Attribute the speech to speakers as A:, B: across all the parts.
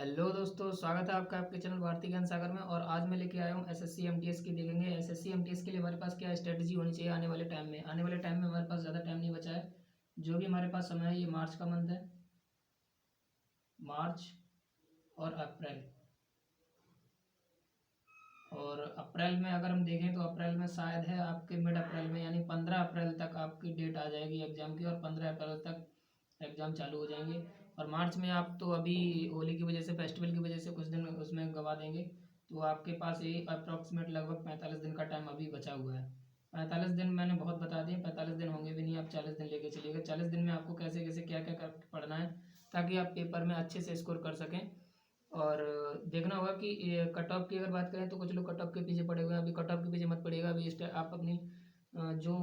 A: Hello दोस्तों, स्वागत है आपका आपके चैनल भारतीय ज्ञान सागर में। और आज मैं लेके आया हूँ एसएससी एमटीएस की। देखेंगे एसएससी एमटीएस के लिए हमारे पास क्या स्ट्रेटजी होनी चाहिए आने वाले टाइम में। हमारे पास ज़्यादा टाइम नहीं बचा है। जो भी हमारे पास समय है, ये मार्च का मंथ है, मार्च और अप्रैल। और अप्रैल में अगर हम देखें तो अप्रैल में शायद है आपके मिड अप्रैल में, यानी 15 अप्रैल तक आपकी डेट आ जाएगी एग्ज़ाम की, और 15 अप्रैल तक एग्ज़ाम चालू हो जाएंगे। और मार्च में आप तो अभी होली की वजह से, फेस्टिवल की वजह से कुछ दिन उसमें गवा देंगे, तो आपके पास ये अप्रॉक्सीमेट लगभग 45 दिन का टाइम अभी बचा हुआ है। 45 दिन मैंने बहुत बता दिए, 45 दिन होंगे भी नहीं, आप 40 दिन लेके चलिएगा। 40 दिन में आपको कैसे कैसे क्या क्या कर पढ़ना है, ताकि आप पेपर में अच्छे से स्कोर कर सकें। और देखना होगा कि कट ऑफ की अगर बात करें तो कुछ लोग कट ऑफ के पीछे पड़े हुए हैं। अभी कट ऑफ के पीछे मत पड़िएगा। अभी आप अपनी जो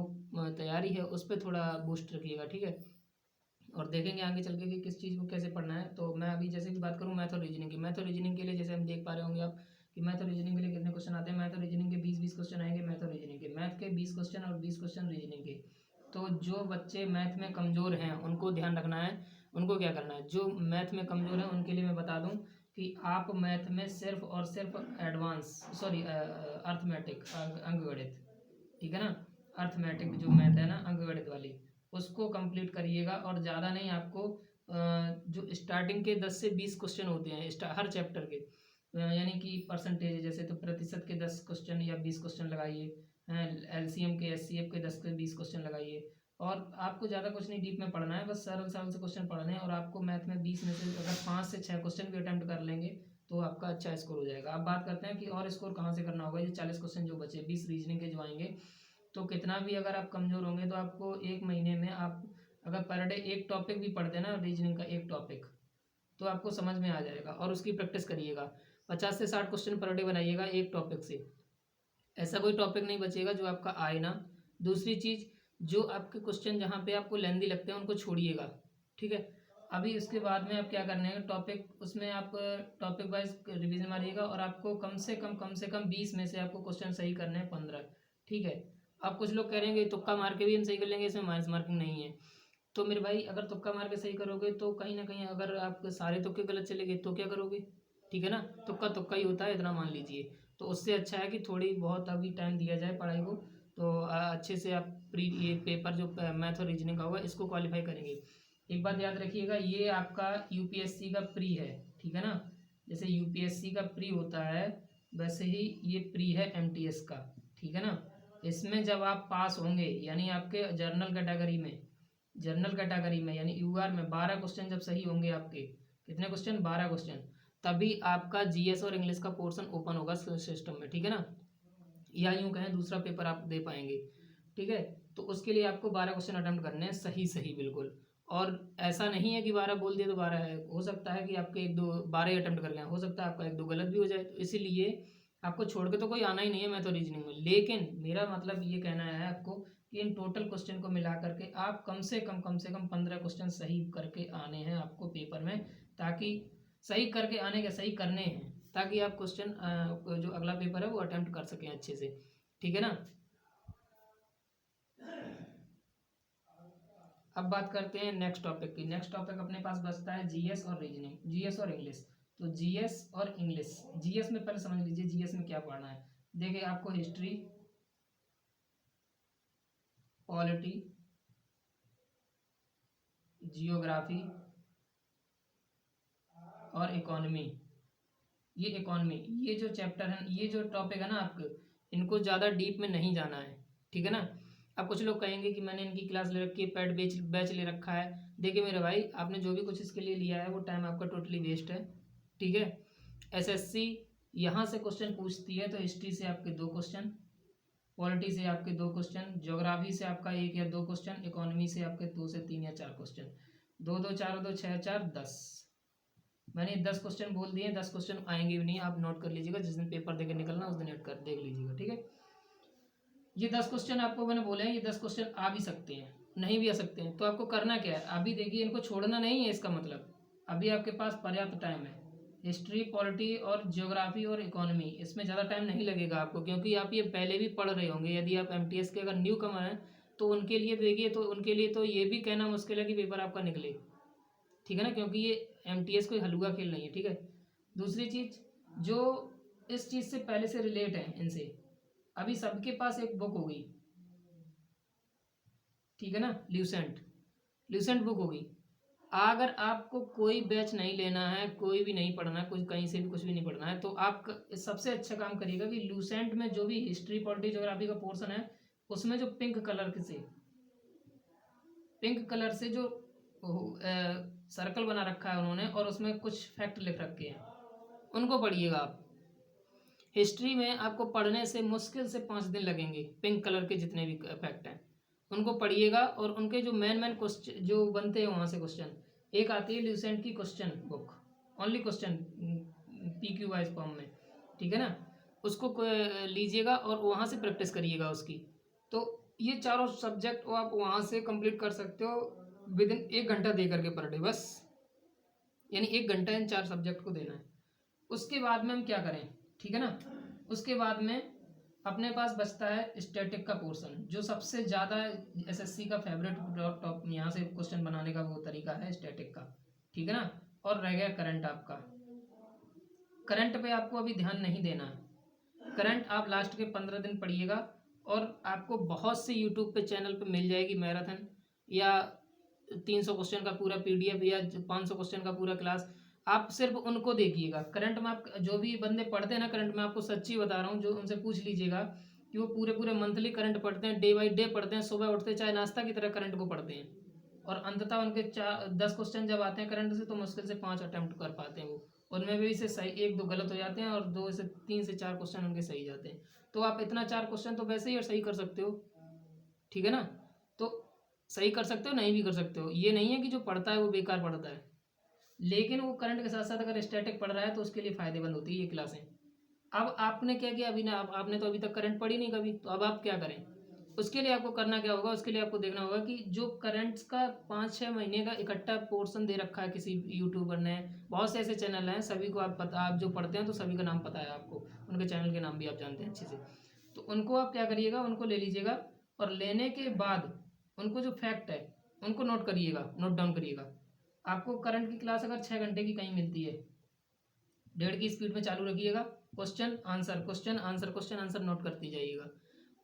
A: तैयारी है उस पर थोड़ा बूस्ट रखिएगा, ठीक है। और देखेंगे आगे चल के कि किस चीज़ को कैसे पढ़ना है। तो मैं अभी जैसे कि बात करूँ मैथ और रीजनिंग की। मैथ और रीजनिंग के लिए जैसे हम देख पा रहे होंगे आप कि मैथ और रीजनिंग के लिए कितने क्वेश्चन आते हैं। मैथ और रीजनिंग के 20-20 क्वेश्चन आएंगे। मैथ और रीजनिंग के, मैथ के 20 क्वेश्चन और 20 क्वेश्चन रीजनिंग के। तो जो बच्चे मैथ में कमज़ोर हैं उनको ध्यान रखना है। उनको क्या करना है, जो मैथ में कमज़ोर हैं उनके लिए मैं बता दूं कि आप मैथ में सिर्फ और सिर्फ एडवांस, सॉरी, अर्थमेटिक, अंकगणित, ठीक है ना। अर्थमेटिक जो मैथ है ना, अंकगणित वाली, उसको कंप्लीट करिएगा। और ज़्यादा नहीं, आपको जो स्टार्टिंग के 10 से 20 क्वेश्चन होते हैं हर चैप्टर के, यानी कि परसेंटेज जैसे, तो प्रतिशत के 10 क्वेश्चन या 20 क्वेश्चन लगाइए। एलसीएम के, एचसीएफ के 10 से 20 क्वेश्चन लगाइए। और आपको ज़्यादा कुछ नहीं डीप में पढ़ना है, बस सरल सरल से क्वेश्चन पढ़ने हैं। और आपको मैथ में 20 में से अगर 5 से 6 क्वेश्चन भी अटैम्प्ट कर लेंगे तो आपका अच्छा स्कोर हो जाएगा। अब बात करते हैं कि और स्कोर कहाँ से करना होगा। ये 40 क्वेश्चन जो बचे, 20 रीजनिंग के जो आएंगे, तो कितना भी अगर आप कमज़ोर होंगे तो आपको एक महीने में, आप अगर पर डे एक टॉपिक भी पढ़ते हैं ना, रीजनिंग का एक टॉपिक, तो आपको समझ में आ जाएगा। और उसकी प्रैक्टिस करिएगा। 50 से 60 क्वेश्चन पर डे बनाइएगा एक टॉपिक से। ऐसा कोई टॉपिक नहीं बचेगा जो आपका आए ना। दूसरी चीज़, जो आपके क्वेश्चन जहाँ पे आपको लेंदी लगते हैं उनको छोड़िएगा, ठीक है। अभी उसके बाद में आप क्या करने हैं, टॉपिक उसमें आप टॉपिक वाइज रिवीजन मारिएगा। और आपको कम से कम 20 में से आपको क्वेश्चन सही करने हैं 15, ठीक है। अब कुछ लोग करेंगे तुक्का मार के भी हम सही कर लेंगे, इसमें माइनस मार्किंग नहीं है। तो मेरे भाई, अगर तुक्का मार के सही करोगे तो कहीं ना कहीं अगर आप सारे तुक्के गलत चले गए तो क्या करोगे, ठीक है ना। तुक्का तुक्का ही होता है, इतना मान लीजिए। तो उससे अच्छा है कि थोड़ी बहुत अभी टाइम दिया जाए पढ़ाई को, तो अच्छे से आप प्री ये पेपर जो मैथ और रीजनिंग का होगा इसको क्वालिफाई करेंगे। एक बात याद रखिएगा, ये आपका यूपीएससी का प्री है, ठीक है ना। जैसे यूपीएससी का प्री होता है, वैसे ही ये प्री है एमटीएस का, ठीक है ना। इसमें जब आप पास होंगे, यानी आपके जनरल कैटेगरी में यानी यूआर में 12 क्वेश्चन जब सही होंगे आपके, कितने क्वेश्चन, 12 क्वेश्चन, तभी आपका जीएस और इंग्लिश का पोर्शन ओपन होगा सिस्टम में, ठीक है ना। या यूं कहें दूसरा पेपर आप दे पाएंगे, ठीक है। तो उसके लिए आपको 12 क्वेश्चन अटेम्प्ट करने हैं, सही सही बिल्कुल। और ऐसा नहीं है कि 12 बोल दिए तो 12 है, हो सकता है कि आपके एक दो 12 ही अटेम्प्ट कर लें, हो सकता है आपका एक दो गलत भी हो जाए। तो इसीलिए आपको छोड़ के तो कोई आना ही नहीं है मैथ और रीजनिंग में। लेकिन मेरा मतलब ये कहना है आपको कि इन टोटल क्वेश्चन को मिला करके आप कम से कम 15 क्वेश्चन सही करके आने हैं आपको पेपर में, ताकि सही करके आने के, सही करने हैं, ताकि आप क्वेश्चन जो अगला पेपर है वो अटेम्प्ट कर सकें अच्छे से, ठीक है ना। अब बात करते हैं नेक्स्ट टॉपिक की। नेक्स्ट टॉपिक अपने पास बचता है जीएस और रीजनिंग, जीएस और इंग्लिश। तो जीएस और इंग्लिश, जीएस में पहले समझ लीजिए जीएस में क्या पढ़ना है। देखिए, आपको हिस्ट्री, पॉलिटी, जियोग्राफी और इकोनॉमी, ये इकोनॉमी, ये जो चैप्टर है, ये जो टॉपिक है ना आपके, इनको ज़्यादा डीप में नहीं जाना है, ठीक है ना। अब कुछ लोग कहेंगे कि मैंने इनकी क्लास ले रखी है, पेड बैच बैच ले रखा है। देखिए मेरे भाई, आपने जो भी कुछ इसके लिए लिया है वो टाइम आपका टोटली वेस्ट है, ठीक है। एसएससी यहाँ से क्वेश्चन पूछती है तो हिस्ट्री से आपके 2 क्वेश्चन, पॉलिटी से आपके 2 क्वेश्चन, ज्योग्राफी से आपका 1 या 2 क्वेश्चन, इकोनॉमी से आपके 2 से 3 या 4 क्वेश्चन। 2 2 4 2 6 4 10, मैंने 10 क्वेश्चन बोल दिए। 10 क्वेश्चन आएंगे भी नहीं, आप नोट कर लीजिएगा, जिस दिन पेपर देकर निकलना उस दिन ऐड कर देख लीजिएगा, ठीक है। ये 10 क्वेश्चन आपको मैंने बोले हैं, ये 10 क्वेश्चन आ भी सकते हैं, नहीं भी आ सकते हैं। तो आपको करना क्या है, अभी देखिए, इनको छोड़ना नहीं है, इसका मतलब अभी आपके पास पर्याप्त टाइम है। हिस्ट्री, पॉलिटी और ज्योग्राफी और इकोनॉमी, इसमें ज़्यादा टाइम नहीं लगेगा आपको, क्योंकि आप ये पहले भी पढ़ रहे होंगे। यदि आप एमटीएस के अगर न्यू कमर हैं तो उनके लिए देखिए, तो उनके लिए तो ये भी कहना मुश्किल है कि पेपर आपका निकले, ठीक है ना, क्योंकि ये एमटीएस कोई हलवा खेल नहीं है, ठीक है। दूसरी चीज़, जो इस चीज़ से पहले से रिलेट है इनसे, अभी सबके पास एक बुक होगी, ठीक है ना, ल्यूसेंट बुक होगी। अगर आपको कोई बैच नहीं लेना है, कोई भी नहीं पढ़ना है, कुछ कहीं से भी कुछ भी नहीं पढ़ना है, तो आप सबसे अच्छा काम करिएगा कि ल्यूसेंट में जो भी हिस्ट्री, पॉलिटी, ज्योग्राफी का पोर्शन है, उसमें जो पिंक कलर से जो सर्कल बना रखा है उन्होंने, और उसमें कुछ फैक्ट लिख रखे हैं, उनको पढ़िएगा आप। हिस्ट्री में आपको पढ़ने से मुश्किल से 5 दिन लगेंगे, पिंक कलर के जितने भी फैक्ट हैं उनको पढ़िएगा, और उनके जो मेन क्वेश्चन जो बनते हैं वहाँ से क्वेश्चन, एक आती है ल्यूसेंट की question book, only question PQ wise form में, ठीक है ना, उसको लीजिएगा और वहाँ से प्रैक्टिस करिएगा उसकी। तो ये चारों सब्जेक्ट वो आप वहाँ से कंप्लीट कर सकते हो विद इन 1 घंटा दे करके पर डे, बस, यानी 1 घंटा इन 4 सब्जेक्ट को देना है। उसके बाद में हम क्या करें, ठीक है ना, उसके बाद में अपने पास बचता है स्टैटिक का पोर्शन, जो सबसे ज़्यादा SSC का फेवरेट टॉप यहाँ से क्वेश्चन बनाने का वो तरीका है स्टैटिक का, ठीक है ना। और रह गया करंट आपका। करंट पे आपको अभी ध्यान नहीं देना है, करंट आप लास्ट के 15 दिन पढ़िएगा, और आपको बहुत से यूट्यूब पे चैनल पे मिल जाएगी मैराथन, या 300 क्वेश्चन का पूरा PDF, या 500 क्वेश्चन का पूरा क्लास, आप सिर्फ उनको देखिएगा। करंट में आप जो भी बंदे पढ़ते हैं ना करंट में, आपको सच्ची बता रहा हूँ, जो उनसे पूछ लीजिएगा कि वो पूरे पूरे मंथली करंट पढ़ते हैं, डे बाई डे पढ़ते हैं, सुबह उठते चाहे नाश्ता की तरह करंट को पढ़ते हैं, और अंततः उनके 10 क्वेश्चन जब आते हैं करंट से, तो मुश्किल से 5 अटैम्प्ट कर पाते हैं वो, उनमें भी से सही 1-2 गलत हो जाते हैं, और 3 से 4 क्वेश्चन उनके सही जाते हैं। तो आप इतना 4 क्वेश्चन तो वैसे ही और सही कर सकते हो, ठीक है ना। तो सही कर सकते हो, नहीं भी कर सकते हो, ये नहीं है कि जो पढ़ता है वो बेकार पढ़ता है, लेकिन वो करंट के साथ साथ अगर स्टैटिक पढ़ रहा है तो उसके लिए फ़ायदेमंद होती है ये क्लासें। अब आपने क्या किया, अभी ना आपने तो अभी तक करंट पढ़ी नहीं कभी, तो अब आप क्या करें, उसके लिए आपको करना क्या होगा, उसके लिए आपको देखना होगा कि जो करंट्स का 5-6 महीने का इकट्ठा पोर्शन दे रखा है किसी यूट्यूबर ने, बहुत से ऐसे चैनल हैं, सभी को आप पता, आप जो पढ़ते हैं तो सभी का नाम पता है आपको, उनके चैनल के नाम भी आप जानते हैं अच्छे से, तो उनको आप क्या करिएगा, उनको ले लीजिएगा, और लेने के बाद उनको जो फैक्ट है उनको नोट करिएगा, नोट डाउन करिएगा। आपको करंट की क्लास अगर 6 घंटे की कहीं मिलती है, 1.5 की स्पीड में चालू रखिएगा, question answer question answer question answer note करते जाइएगा।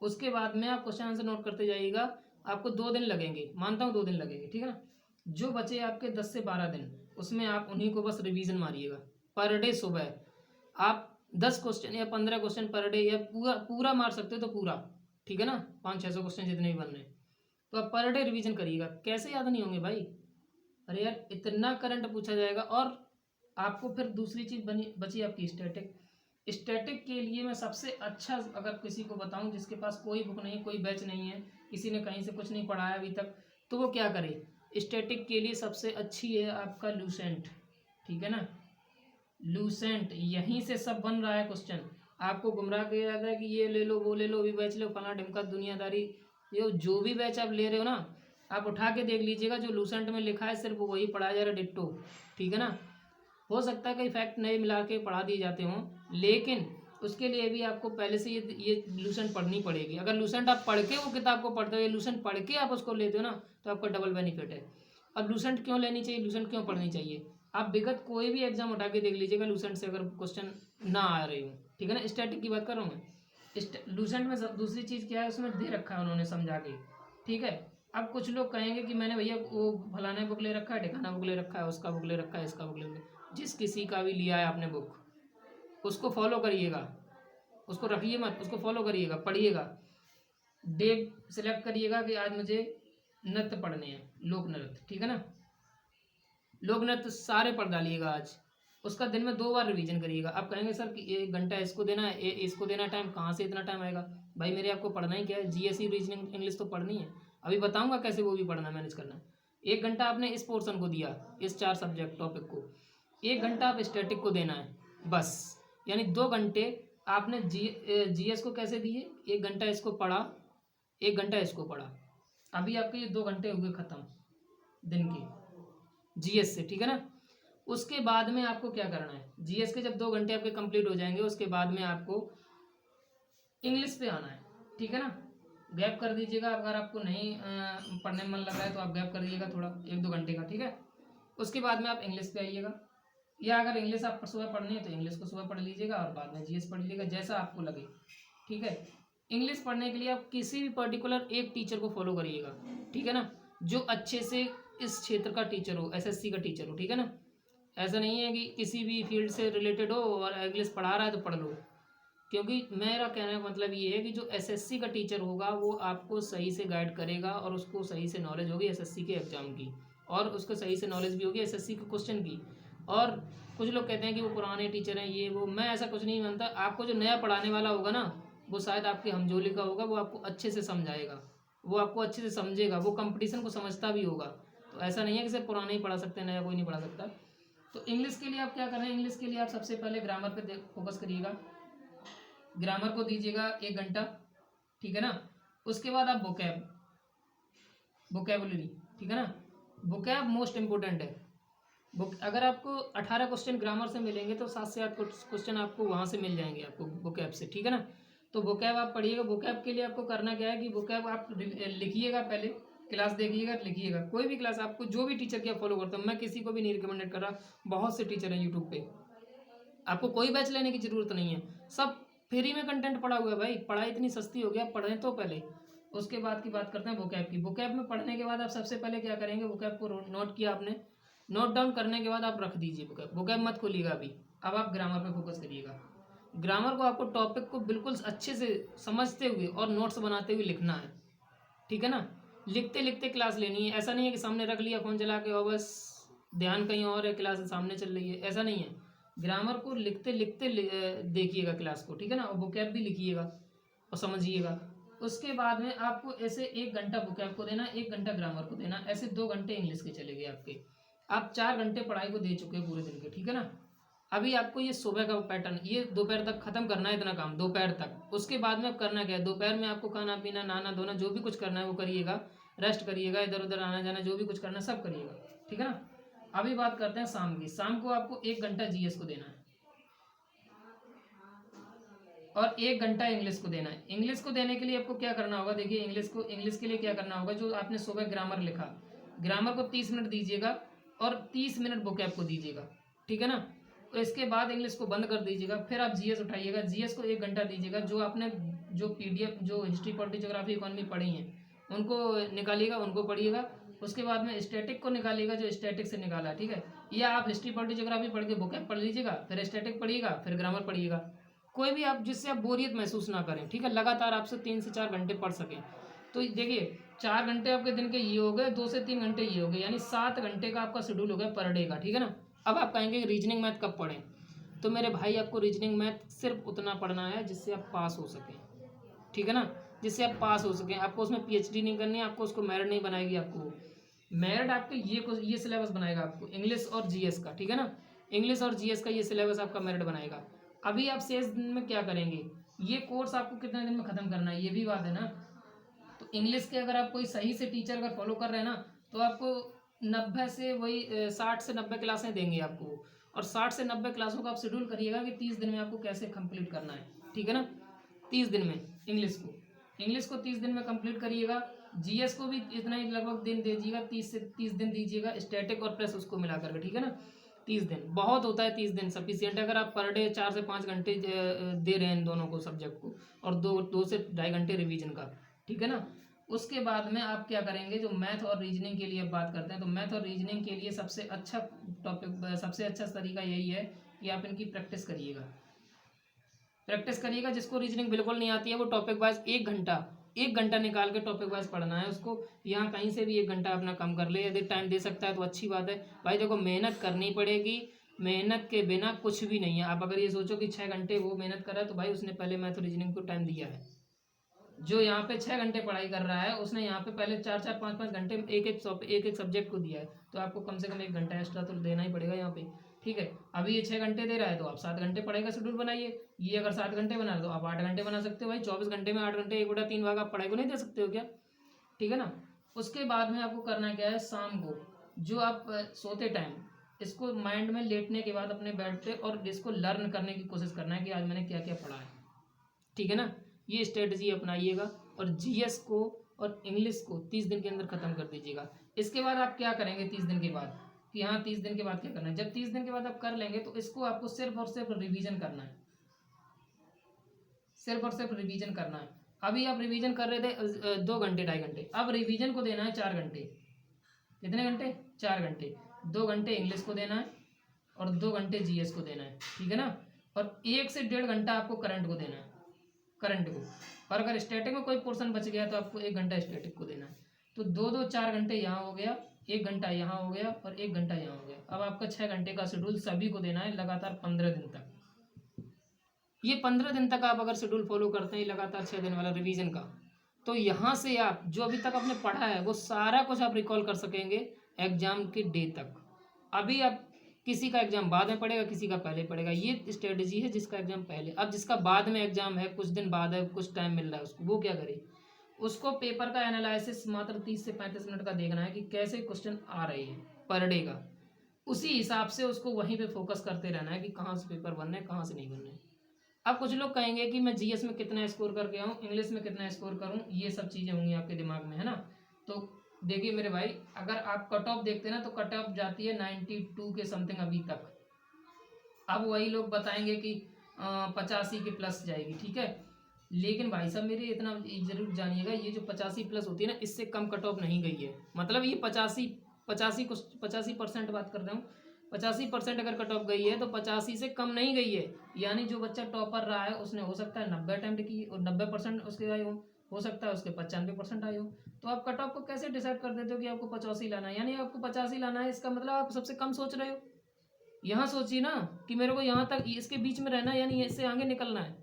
A: उसके बाद में आप क्वेश्चन आंसर नोट करते जाइएगा, आपको 2 दिन लगेंगे, मानता हूँ 2 दिन लगेंगे, ठीक है ना। जो बचे आपके 10 से 12 दिन, उसमें आप उन्हीं को बस रिवीजन मारिएगा। पर डे सुबह आप 10 क्वेश्चन या 15 क्वेश्चन पर डे, या पूरा पूरा मार सकते हो तो पूरा, ठीक है ना, 500-600 क्वेश्चन जितने भी बन रहे हैं, तो आप पर डे रिवीजन करिएगा। कैसे याद नहीं होंगे भाई, अरे यार इतना करंट पूछा जाएगा। और आपको फिर दूसरी चीज़ बची आपकी स्टैटिक। स्टैटिक के लिए मैं सबसे अच्छा अगर किसी को बताऊं जिसके पास कोई बुक नहीं, कोई बैच नहीं है, किसी ने कहीं से कुछ नहीं पढ़ा है अभी तक, तो वो क्या करे, स्टैटिक के लिए सबसे अच्छी है आपका ल्यूसेंट, ठीक है ना। लूसेंट, यहीं से सब बन रहा है क्वेश्चन। आपको गुमराह किया जाता है कि ये ले लो, वो ले लो, भी बैच लो, फला ढिमका दुनियादारी, ये जो भी बैच आप ले रहे हो ना, आप उठा के देख लीजिएगा, जो लूसेंट में लिखा है सिर्फ वही पढ़ाया जा रहा है, डिट्टो, ठीक है ना। हो सकता है कई फैक्ट नए मिला के पढ़ा दिए जाते हों, लेकिन उसके लिए भी आपको पहले से ये लूसेंट पढ़नी पड़ेगी। अगर लूसेंट आप पढ़ के वो किताब को पढ़ते हो, ये लूसेंट पढ़ के आप उसको लेते हो ना, तो आपका डबल बेनिफिट है। अब लूसेंट क्यों लेनी चाहिए, लूसेंट क्यों पढ़नी चाहिए, आप विगत कोई भी एग्जाम उठा के देख लीजिएगा, लूसेंट से अगर क्वेश्चन ना आ रही हो, ठीक है ना, स्टैटिक की बात कर रहा हूँ मैं। लूसेंट में दूसरी चीज़ क्या है, उसमें दे रखा है उन्होंने समझा के, ठीक है। अब कुछ लोग कहेंगे कि मैंने भैया वो फलाने बुक ले रखा है, ठिकाना बुक ले रखा है, उसका बुक ले रखा है, इसका बुक ले रखा है, जिस किसी का भी लिया है आपने बुक, उसको फॉलो करिएगा, उसको रखिए मत, उसको फॉलो करिएगा, पढ़िएगा। डे सिलेक्ट करिएगा कि आज मुझे नृत्य पढ़ने हैं, लोक नृत्य, ठीक है ना, लोक नृत्य सारे पढ़ डालिएगा आज। उसका दिन में 2 बार रिवीजन करिएगा। आप कहेंगे सर कि 1 घंटा इसको देना है, इसको देना टाइम, कहाँ से इतना टाइम आएगा। भाई मेरे आपको पढ़ना ही क्या है, GSE रीजनिंग इंग्लिश तो पढ़नी है, अभी बताऊंगा कैसे वो भी पढ़ना, मैनेज करना है। 1 घंटा आपने इस पोर्शन को दिया, इस 4 सब्जेक्ट टॉपिक को, 1 घंटा आप स्टैटिक को देना है बस, यानी 2 घंटे आपने GS को कैसे दिए, 1 घंटा इसको पढ़ा, 1 घंटा इसको पढ़ा, अभी आपके ये 2 घंटे हुए ख़त्म दिन के GS से, ठीक है ना। उसके बाद में आपको क्या करना है, GS के जब 2 घंटे आपके कंप्लीट हो जाएंगे, उसके बाद में आपको इंग्लिश पे आना है, ठीक है ना। गैप कर दीजिएगा, अगर आपको नहीं पढ़ने में मन लग रहा है तो आप गैप कर दीजिएगा थोड़ा, 1-2 घंटे का, ठीक है। उसके बाद में आप इंग्लिश पे आइएगा, या अगर इंग्लिश आप सुबह पढ़नी है तो इंग्लिश को सुबह पढ़ लीजिएगा और बाद में जीएस पढ़ लीजिएगा, जैसा आपको लगे। ठीक है, इंग्लिश पढ़ने के लिए आप किसी भी पर्टिकुलर एक टीचर को फॉलो करिएगा, ठीक है ना, जो अच्छे से इस क्षेत्र का टीचर हो, एसएससी का टीचर हो, ठीक है ना। ऐसा नहीं है कि किसी भी फील्ड से रिलेटेड हो और इंग्लिश पढ़ा रहा है तो पढ़ लो, क्योंकि मेरा कहने का मतलब ये है कि जो एसएससी का टीचर होगा वो आपको सही से गाइड करेगा और उसको सही से नॉलेज होगी एसएससी के एग्ज़ाम की, और उसको सही से नॉलेज भी होगी एसएससी के क्वेश्चन की। और कुछ लोग कहते हैं कि वो पुराने टीचर हैं ये वो, मैं ऐसा कुछ नहीं मानता। आपको जो नया पढ़ाने वाला होगा ना, वो शायद आपके हमजोली का होगा, वो आपको अच्छे से समझाएगा, वो आपको अच्छे से समझेगा, वो कंपटीशन को समझता भी होगा। तो ऐसा नहीं है कि सिर्फ पुराने ही पढ़ा सकते हैं, नया कोई नहीं पढ़ा सकता। तो इंग्लिश के लिए आप क्या कर रहे हैं, इंग्लिश के लिए आप सबसे पहले ग्रामर पे फोकस करिएगा, ग्रामर को दीजिएगा 1 घंटा, ठीक है ना। उसके बाद आप वोकेबुलरी, ठीक है ना, वोकैब मोस्ट इंपॉर्टेंट है। अगर आपको 18 क्वेश्चन ग्रामर से मिलेंगे तो 7 से 8 क्वेश्चन आपको वहाँ से मिल जाएंगे आपको वोकैब से, ठीक है ना। तो वोकैब आप पढ़िएगा। वोकैब के लिए आपको करना क्या है कि वोकैब आप लिखिएगा, पहले क्लास देखिएगा, लिखिएगा। कोई भी क्लास आपको जो भी टीचर की आप फॉलो करते हो, मैं किसी को भी नहीं रिकमेंडेड कर रहा, बहुत से टीचर हैं यूट्यूब पे, आपको कोई बैच लेने की जरूरत नहीं है, सब फ्री में कंटेंट पड़ा हुआ है भाई। पढ़ाई इतनी सस्ती हो गया, पढ़ें तो पहले। उसके बाद की बात करते हैं वोकैब की। वोकैब में पढ़ने के बाद आप सबसे पहले क्या करेंगे, वोकैब को नोट किया आपने, नोट डाउन करने के बाद आप रख दीजिए वोकैब, वोकैब मत खोलिएगा अभी। अब आप ग्रामर पे फोकस करिएगा। ग्रामर को आपको टॉपिक को बिल्कुल अच्छे से समझते हुए और नोट्स बनाते हुए लिखना है, ठीक है ना। लिखते लिखते क्लास लेनी है, ऐसा नहीं है कि सामने रख लिया फ़ोन चला के और बस ध्यान कहीं और है, क्लास सामने चल रही है, ऐसा नहीं है। ग्रामर को लिखते लिखते देखिएगा क्लास को, ठीक है ना, और वोकैब भी लिखिएगा और समझिएगा। उसके बाद में आपको ऐसे 1 घंटा वोकैब को देना, 1 घंटा ग्रामर को देना, ऐसे 2 घंटे इंग्लिश के चलेंगे आपके। आप 4 घंटे पढ़ाई को दे चुके हैं पूरे दिन के, ठीक है ना। अभी आपको ये सुबह का पैटर्न ये दोपहर तक खत्म करना है, इतना काम दोपहर तक। उसके बाद में अब करना क्या है, दोपहर में आपको खाना पीना नहाना धोना जो भी कुछ करना है वो करिएगा, रेस्ट करिएगा, इधर उधर आना जाना जो भी कुछ करना है सब करिएगा, ठीक है ना। अभी बात करते हैं शाम की। शाम को आपको 1 घंटा जीएस को देना है और 1 घंटा इंग्लिश को देना है। इंग्लिश को देने के लिए आपको क्या करना होगा, देखिए इंग्लिश के लिए क्या करना होगा, जो आपने सुबह ग्रामर लिखा, ग्रामर को 30 मिनट दीजिएगा और 30 मिनट वोकैब को दीजिएगा, ठीक है ना। तो इसके बाद इंग्लिश को बंद कर दीजिएगा, फिर आप जीएस उठाइएगा, जीएस को 1 घंटा दीजिएगा। जो आपने जो पीडीएफ जो हिस्ट्री पॉलिटी ज्योग्राफी इकोनॉमी पढ़ी हैं उनको निकालिएगा, उनको पढ़िएगा। उसके बाद में स्टैटिक को निकालिएगा जो स्टैटिक से निकाला, ठीक है। या आप हिस्ट्री पॉलिटी ज्योग्राफी पढ़ के वोकैब पढ़ लीजिएगा, फिर स्टैटिक पढ़िएगा, फिर ग्रामर पढ़िएगा। कोई भी आप जिससे आप बोरियत महसूस ना करें, ठीक है, लगातार आपसे 3 से 4 घंटे पढ़ सकें। तो देखिए 4 घंटे आपके दिन के ये हो गए, 2 से 3 घंटे ये हो गए, यानी 7 घंटे का आपका शेड्यूल हो गया पर डे का, ठीक है ना। अब आप कहेंगे रीजनिंग मैथ कब पढ़ें, तो मेरे भाई आपको रीजनिंग मैथ सिर्फ उतना पढ़ना है जिससे आप पास हो सकें, ठीक है ना, जिससे आप पास हो सकें। आपको उसमें पीएचडी नहीं करनी है, आपको उसको मेरिट नहीं बनाएगी, आपको मेरिट आपके ये सिलेबस बनाएगा आपको इंग्लिश और जीएस का, ठीक है ना। इंग्लिश और जीएस का ये सिलेबस आपका मेरिट बनाएगा। अभी आप शेष दिन में क्या करेंगे, ये कोर्स आपको कितने दिन में ख़त्म करना है, ये भी बात है ना। तो इंग्लिश के अगर आप कोई सही से टीचर अगर फॉलो कर रहे हैं ना, तो आपको 90 से वही 60 से 90 क्लासें देंगे आपको। और 60 से 90 क्लासों का आप शेड्यूल करिएगा कि 30 दिन में आपको कैसे कंप्लीट करना है, ठीक है ना। 30 दिन में इंग्लिश को 30 दिन में कंप्लीट करिएगा। जीएस को भी इतना ही लगभग दिन दीजिएगा, 30 दिन दीजिएगा, स्टैटिक और प्लस उसको मिला करके, ठीक है ना। 30 दिन बहुत होता है, 30 दिन सफिशियंट है। अगर आप पर डे 4 से 5 घंटे दे रहे हैं इन दोनों को सब्जेक्ट को, और 2 से 2.5 घंटे रिवीजन का, ठीक है ना। उसके बाद में आप क्या करेंगे, जो मैथ और रीजनिंग के लिए बात करते हैं, तो मैथ और रीजनिंग के लिए सबसे अच्छा टॉपिक, सबसे अच्छा तरीका यही है कि आप इनकी प्रैक्टिस करिएगा। जिसको रीजनिंग बिल्कुल नहीं आती है वो टॉपिक वाइज 1 घंटा निकाल के टॉपिक वाइज पढ़ना है उसको। यहाँ कहीं से भी 1 घंटा अपना कम कर ले, यदि टाइम दे सकता है तो अच्छी बात है भाई। देखो मेहनत करनी पड़ेगी, मेहनत के बिना कुछ भी नहीं है। आप अगर ये सोचो कि 6 घंटे वो मेहनत कर रहा है, तो भाई उसने पहले मैथ और रीजनिंग को टाइम दिया है। जो यहाँ पे 6 घंटे पढ़ाई कर रहा है, उसने यहाँ पे पहले 4-4 5-5 घंटे एक एक सब्जेक्ट को दिया है। तो आपको कम से कम 1 घंटा एक्स्ट्रा तो देना ही पड़ेगा यहाँ पे, ठीक है। अभी ये 6 घंटे दे रहा है, तो आप 7 घंटे पढ़ाई का शेड्यूल बनाइए। ये अगर 7 घंटे बना रहे तो आप 8 घंटे बना सकते हो भाई। 24 घंटे में 8 घंटे 1/3 भाग आप पढ़ाई को नहीं दे सकते हो क्या, ठीक है ना। उसके बाद में आपको करना क्या है, शाम को जो आप सोते टाइम इसको माइंड में लेटने के बाद अपने बेड पे और इसको लर्न करने की कोशिश करना है कि आज मैंने क्या क्या पढ़ा है, ठीक है ना। ये स्ट्रेटजी अपनाइएगा और जीएस को और इंग्लिश को 30 दिन के अंदर ख़त्म कर दीजिएगा। इसके बाद आप क्या करेंगे 30 दिन के बाद, कि हाँ 30 दिन के बाद क्या करना है। जब 30 दिन के बाद आप कर लेंगे तो इसको आपको सिर्फ और सिर्फ रिवीजन करना है, सिर्फ और सिर्फ रिवीजन करना है। अभी आप रिवीजन कर रहे थे 2 घंटे 2.5 घंटे, अब रिवीजन को देना है 4 घंटे। कितने घंटे? 4 घंटे। 2 घंटे इंग्लिश को देना है और 2 घंटे जीएस को देना है, ठीक है ना। और 1 से 1.5 घंटा आपको करंट को देना है, करंट को। और अगर स्टैटिक में कोई पोर्शन बच गया तो आपको 1 घंटा स्टैटिक को देना है। तो 2 4 घंटे यहाँ हो गया, 1 घंटा यहाँ हो गया और 1 घंटा यहाँ हो गया। अब आपका 6 घंटे का शेड्यूल सभी को देना है लगातार 15 दिन तक। ये 15 दिन तक आप अगर शेड्यूल फॉलो करते हैं लगातार 6 दिन वाला रिवीजन का, तो यहाँ से आप जो अभी तक आपने पढ़ा है वो सारा कुछ आप रिकॉल कर सकेंगे एग्जाम के डे तक। अभी आप किसी का एग्जाम बाद में पड़ेगा, किसी का पहले पड़ेगा, ये स्ट्रेटजी है जिसका एग्जाम पहले। अब जिसका बाद में एग्जाम है, कुछ दिन बाद है, कुछ टाइम मिल रहा है उसको, वो क्या करे? उसको पेपर का एनालिसिस मात्र 30 से 35 मिनट का देखना है कि कैसे क्वेश्चन आ रहे हैं पर डे का। उसी हिसाब से उसको वहीं पे फोकस करते रहना है कि कहाँ से पेपर बनना है, कहाँ से नहीं बनना है। अब कुछ लोग कहेंगे कि मैं जीएस में कितना स्कोर करके आऊँ, इंग्लिश में कितना स्कोर करूँ, ये सब चीज़ें होंगी आपके दिमाग में, है ना। तो देखिए मेरे भाई, अगर आप कट ऑफ देखते ना तो कट ऑफ जाती है 92 के समथिंग अभी तक। अब वही लोग बताएंगे कि 85 के प्लस जाएगी, ठीक है। लेकिन भाई साहब मेरे इतना जरूर जानिएगा, ये जो 85 प्लस होती है ना, इससे कम कट ऑफ नहीं गई है। मतलब ये 85% बात कर रहा हूँ, 85% अगर कट ऑफ गई है तो 85 से कम नहीं गई है। यानी जो बच्चा टॉपर रहा है उसने हो सकता है 90 अटेम्प्ट की और 90% उसके आए हो सकता है उसके 95% आए हो। तो आप कट ऑफ को कैसे डिसाइड कर देते हो कि आपको 85 लाना है? यानी आपको 85 लाना है, इसका मतलब आप सबसे कम सोच रहे हो। यहाँ सोचिए ना कि मेरे को यहाँ तक इसके बीच में रहना है, यानी इससे आगे निकलना है,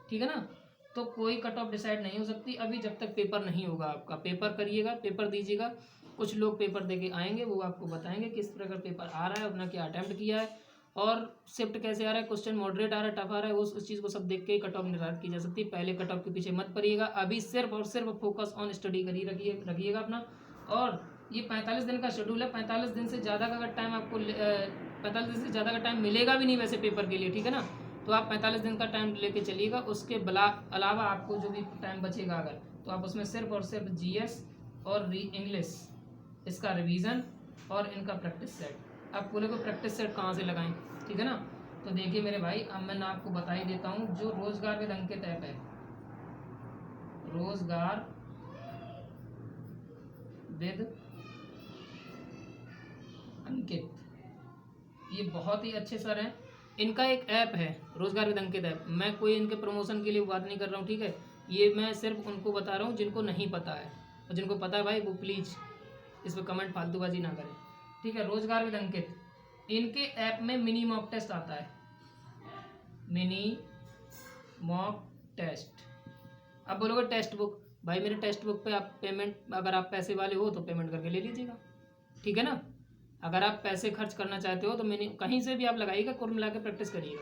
A: ठीक है ना। तो कोई कट ऑफ डिसाइड नहीं हो सकती अभी जब तक पेपर नहीं होगा आपका। पेपर करिएगा, पेपर दीजिएगा। कुछ लोग पेपर देके आएंगे, वो आपको बताएंगे किस तरह का पेपर आ रहा है, अपना क्या अटेम्प्ट किया है और शिफ्ट कैसे आ रहा है, क्वेश्चन मॉडरेट आ रहा है, टफ आ रहा है, उस चीज़ को सब देख के कट ऑफ निर्धारित की जा सकती है। पहले कट ऑफ के पीछे मत पड़िएगा, अभी सिर्फ और सिर्फ फोकस ऑन स्टडी करिए, रखिएगा अपना। और ये 45 दिन का शेड्यूल है, 45 दिन से ज़्यादा का अगर टाइम आपको 45 दिन से ज़्यादा का टाइम मिलेगा भी नहीं वैसे पेपर के लिए, ठीक है ना। तो आप 45 दिन का टाइम लेके चलिएगा। उसके अलावा आपको जो भी टाइम बचेगा अगर, तो आप उसमें सिर्फ और सिर्फ जीएस और इंग्लिश, इसका रिवीजन और इनका प्रैक्टिस सेट। आप पूरे को प्रैक्टिस सेट कहाँ से लगाएं, ठीक है ना। तो देखिए मेरे भाई, अब मैं आपको बता ही देता हूँ, जो रोजगार विद अंकित ऐप है, रोजगार विद अंकित, ये बहुत ही अच्छे सर हैं। इनका एक ऐप है रोजगार विद अंकित ऐप। मैं कोई इनके प्रमोशन के लिए बात नहीं कर रहा हूँ, ठीक है। ये मैं सिर्फ उनको बता रहा हूँ जिनको नहीं पता है, और जिनको पता है भाई वो प्लीज़ इस पर कमेंट फालतूबाजी ना करें, ठीक है। रोजगार विद अंकित, इनके ऐप में मिनी मॉक टेस्ट आता है, मिनी मॉक टेस्ट। अब बोलोगे टेक्स्ट बुक, भाई मेरे टेक्स्ट बुक पे आप पेमेंट, अगर आप पैसे वाले हो तो पेमेंट करके ले लीजिएगा, ठीक है ना। अगर आप पैसे खर्च करना चाहते हो तो मिनी कहीं से भी आप लगाइएगा, कुल मिला के प्रैक्टिस करिएगा।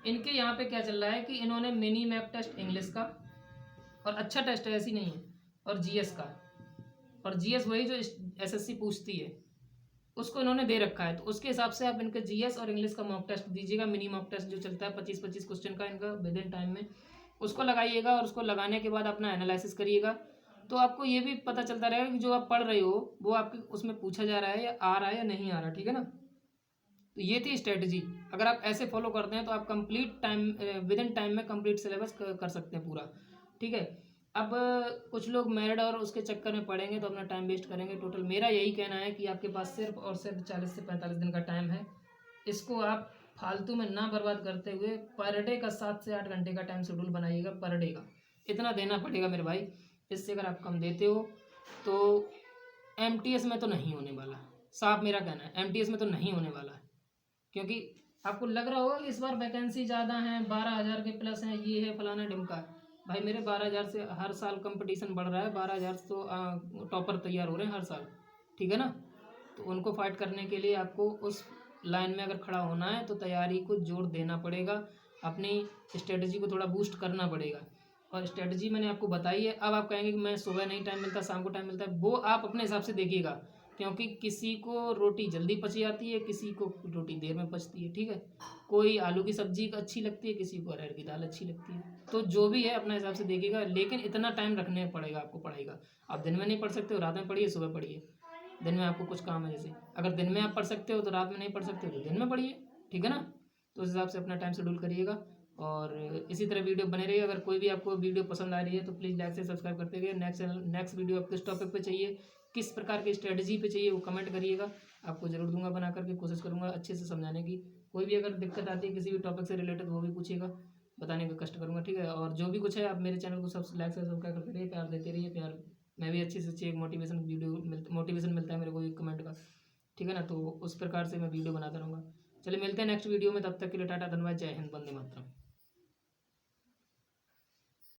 A: इनके यहाँ पे क्या चल रहा है कि इन्होंने मिनी मैप टेस्ट इंग्लिश का, और अच्छा टेस्ट है ऐसी नहीं है, और जीएस का, और जीएस वही जो एसएससी पूछती है उसको इन्होंने दे रखा है। तो उसके हिसाब से आप इनके जीएस और इंग्लिश का मॉक टेस्ट दीजिएगा। मिनी मॉक टेस्ट जो चलता है 25-25 क्वेश्चन का इनका विद इन टाइम में, उसको लगाइएगा और उसको लगाने के बाद अपना एनालिसिस करिएगा। तो आपको ये भी पता चलता रहेगा कि जो आप पढ़ रहे हो वो आपके उसमें पूछा जा रहा है या आ रहा है या नहीं आ रहा, ठीक है ना। तो ये थी स्ट्रेटजी। अगर आप ऐसे फॉलो करते हैं तो आप complete time with in time में कंप्लीट सिलेबस कर सकते हैं पूरा, ठीक है। अब कुछ लोग मेरिट और उसके चक्कर में पड़ेंगे तो अपना टाइम वेस्ट करेंगे। टोटल मेरा यही कहना है कि आपके पास सिर्फ और सिर्फ 40 से 45 दिन का टाइम है। इसको आप फालतू में ना बर्बाद करते हुए पर डे का 7 से 8 घंटे का टाइम शेड्यूल बनाइएगा, पर डे का इतना देना पड़ेगा मेरे भाई। इससे अगर आप कम देते हो तो एमटीएस में तो नहीं होने वाला, साफ मेरा कहना है, एमटीएस में तो नहीं होने वाला है। क्योंकि आपको लग रहा होगा कि इस बार वैकेंसी ज़्यादा हैं, 12,000 के प्लस हैं, ये है फलाना ढिमका। भाई मेरे 12,000 से हर साल कंपटीशन बढ़ रहा है, 12,000 तो टॉपर तैयार हो रहे हैं हर साल, ठीक है ना। तो उनको फाइट करने के लिए आपको उस लाइन में अगर खड़ा होना है तो तैयारी को जोर देना पड़ेगा, अपनी स्ट्रेटजी को थोड़ा बूस्ट करना पड़ेगा। और स्ट्रेटजी मैंने आपको बताई है। अब आप कहेंगे कि मैं सुबह नहीं टाइम मिलता, शाम को टाइम मिलता है, वो आप अपने हिसाब से देखिएगा, क्योंकि किसी को रोटी जल्दी पच जाती है, किसी को रोटी देर में पचती है, ठीक है। कोई आलू की सब्जी अच्छी लगती है, किसी को अरहर की दाल अच्छी लगती है। तो जो भी है अपना हिसाब से देखिएगा, लेकिन इतना टाइम रखने पड़ेगा आपको पढ़ाई का। आप दिन में नहीं पढ़ सकते हो, रात में पढ़िए, सुबह पढ़िए, दिन में आपको कुछ काम है, जैसे अगर दिन में आप पढ़ सकते हो तो रात में नहीं पढ़ सकते हो तो दिन में पढ़िए, ठीक है ना। तो उस हिसाब से अपना टाइम शेड्यूल करिएगा और इसी तरह वीडियो बने रहिए। अगर कोई भी आपको वीडियो पसंद आ रही है तो प्लीज़ लाइक से सब्सक्राइब करते गए। नेक्स्ट वीडियो आप किस टॉपिक पे चाहिए, किस प्रकार की स्ट्रेटजी पे चाहिए, वो कमेंट करिएगा, आपको ज़रूर दूंगा बना करके। कोशिश करूंगा अच्छे से समझाने की। कोई भी अगर दिक्कत आती है किसी भी टॉपिक से रिलेटेड वो भी पूछिएगा, बताने का कष्ट करूंगा, ठीक है। और जो भी कुछ है आप मेरे चैनल को सब लाइक से सब्सक्राइब करते रहिए, प्यार देते रहिए। प्यार मैं भी अच्छी से अच्छी एक मोटिवेशन मिलता है मेरे को एक कमेंट का, ठीक है ना। तो उस प्रकार से मैं वीडियो बनाता रहूँगा। चलिए मिलते हैं नेक्स्ट वीडियो में, तब तक के लिए टाटा, धन्यवाद, जय हिंद, वंदे मातरम।